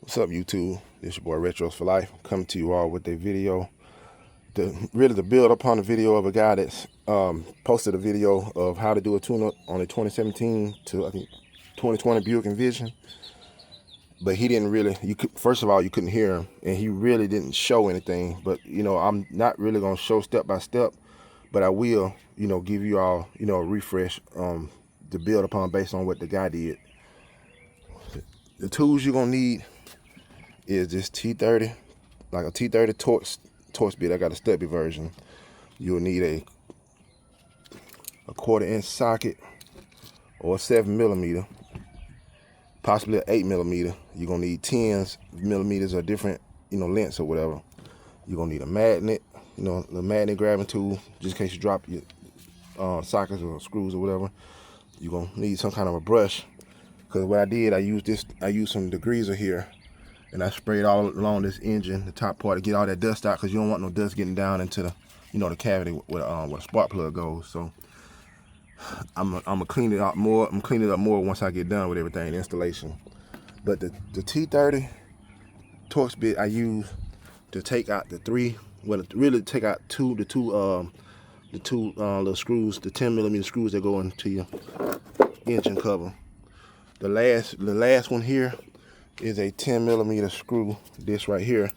What's up, YouTube? This your boy Retros for Life. I'm coming to you all with a video to build upon the video of a guy that's posted a video of how to do a tune-up on a 2017 to I think 2020 Buick Envision. But he didn't really. First of all, you couldn't hear him, and he really didn't show anything. But I'm not really gonna show step by step, but I will, give you all, a refresh to build upon based on what the guy did. The tools you're gonna need is this T30, like a T30 Torx bit. I got a stubby version. You'll need a 1/4-inch socket or a 7mm, possibly an 8mm. You're gonna need 10mm or different, lengths or whatever. You're gonna need a magnet, the magnet grabbing tool, just in case you drop your sockets or screws or whatever. You're gonna need some kind of a brush, because what I did, I used some degreaser here, and I sprayed all along this engine, the top part, to get all that dust out, because you don't want no dust getting down into the, the cavity where a spark plug goes. So I'm gonna clean it up more. I'm cleaning it up more once I get done with everything, the installation. But the T30 Torx bit I use to take out the really take out the two little screws, the 10mm screws that go into your engine cover. The last one here is a 10mm screw. This right here.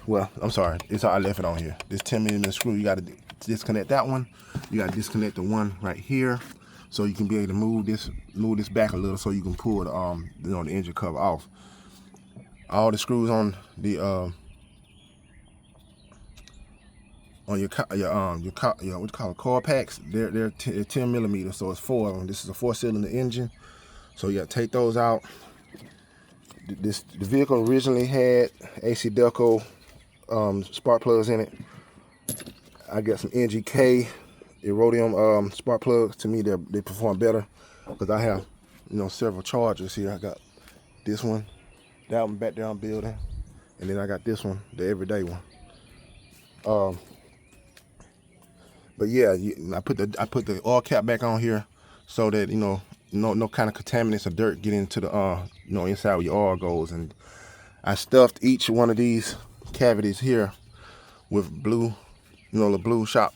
Well, I'm sorry, it's how I left it on here. This 10mm screw, you got to disconnect that one. You got to disconnect the one right here, so you can be able to move this back a little, so you can pull the the engine cover off. All the screws on the what you call it, coil packs, they're 10mm, so it's 4 of them. This is a 4-cylinder engine, so you got to take those out. The vehicle originally had AC Delco spark plugs in it. I got some NGK Erodium spark plugs. To me, they perform better, because I have several chargers here. I got this one, that one back there I'm building, and then I got this one, the everyday one. But yeah, I put the oil cap back on here, so that no kind of contaminants or dirt get into the inside where your oil goes. And I stuffed each one of these cavities here with blue, the blue shop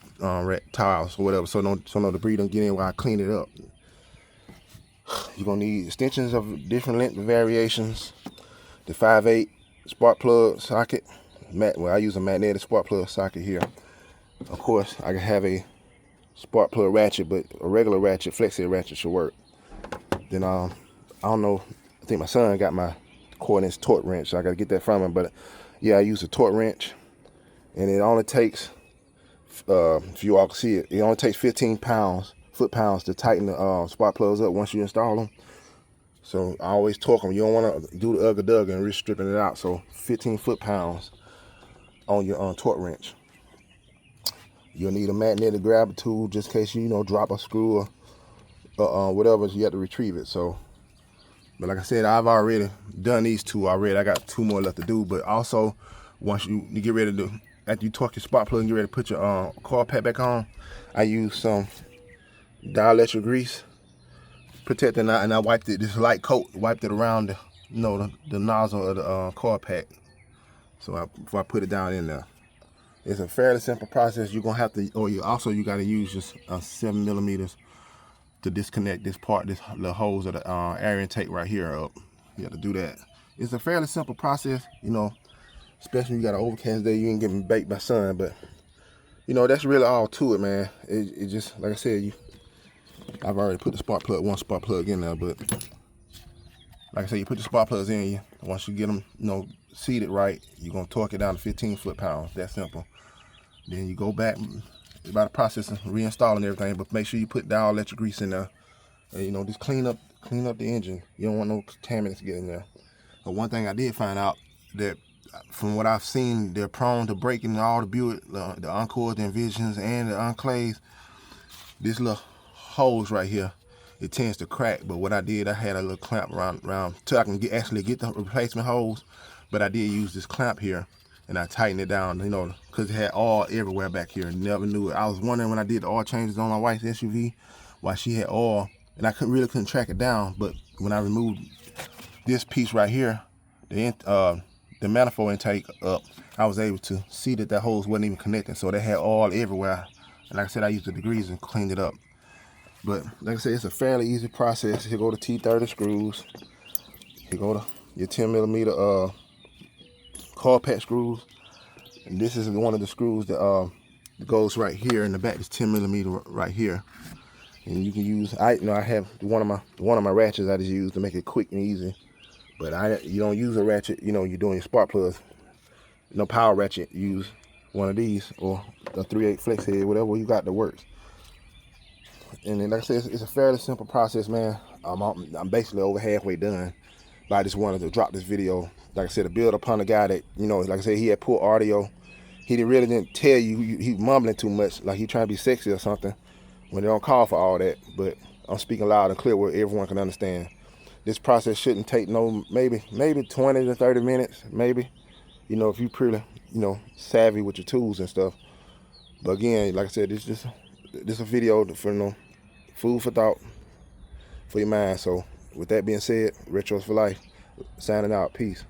tiles or whatever, so no debris don't get in while I clean it up. You're gonna need extensions of different length variations. The 5/8 spark plug socket. Well, I use a magnetic spark plug socket here. Of course, I can have a spark plug ratchet, but a regular ratchet, flexi ratchet should work. Then I don't know, I think my son got my 1/4-inch torque wrench, so I gotta get that from him. But yeah, I use a torque wrench, and it only takes, if you all can see it, it only takes 15 foot-pounds to tighten the spark plugs up once you install them. So I always torque them. You don't want to do the ugga-dugga and really stripping it out. So 15 foot-pounds on your torque wrench. You'll need a magnetic grabber tool, just in case you drop a screw or whatever, you have to retrieve it. So, but like I said, I've already done these two already. I got 2 more left to do. But also, once you get ready to, after you torque your spark plug and get ready to put your coil pack back on, I use some dielectric grease protecting, and I wiped it, this light coat, wiped it around the nozzle of the coil pack. So before I put it down in there. It's a fairly simple process. You're gonna have to, you got to use just 7mm to disconnect this part, this little hose of the air intake right here up. You have to do that. It's a fairly simple process, especially when you got an overcast day, you ain't getting baked by sun. But that's really all to it, man. It just, like I said, I've already put the one spark plug in there, but like I said, you put the spark plugs in. Once you get them, seated right, you're gonna torque it down to 15 foot-pounds. That simple. Then you go back about the process of reinstalling everything, but make sure you put dielectric grease in there, and just clean up the engine. You don't want no contaminants to get in there. But one thing I did find out, that from what I've seen, they're prone to breaking all the Buick, the Encores, the Envisions, and the Enclaves. This little hose right here, it tends to crack. But what I did, I had a little clamp around so I can actually get the replacement hose. But I did use this clamp here, and I tightened it down, because it had oil everywhere back here. Never knew it. I was wondering when I did the oil changes on my wife's SUV, why she had oil, and I couldn't track it down. But when I removed this piece right here, the manifold intake up, I was able to see that hose wasn't even connecting, so they had oil everywhere. And like I said, I used the degrees and cleaned it up. But like I said, it's a fairly easy process. Here go the T30 screws. Here go your 10mm coil patch screws. And this is one of the screws that goes right here in the back. It's 10mm right here. And you can use, I have one of my ratchets I just use to make it quick and easy. But you don't use a ratchet, you're doing your spark plugs. No power ratchet, use one of these or a 3/8 flex head, whatever you got that works. And then like I said, it's a fairly simple process, man. I'm basically over halfway done. But I just wanted to drop this video, like I said, to build upon a guy that, like I said, he had poor audio. He really didn't tell you, he mumbling too much, like he trying to be sexy or something, when they don't call for all that. But I'm speaking loud and clear where everyone can understand. This process shouldn't take maybe 20 to 30 minutes, maybe, if you pretty, savvy with your tools and stuff. But again, like I said, this a video for, food for thought for your mind. So with that being said, Retros for Life, signing out. Peace.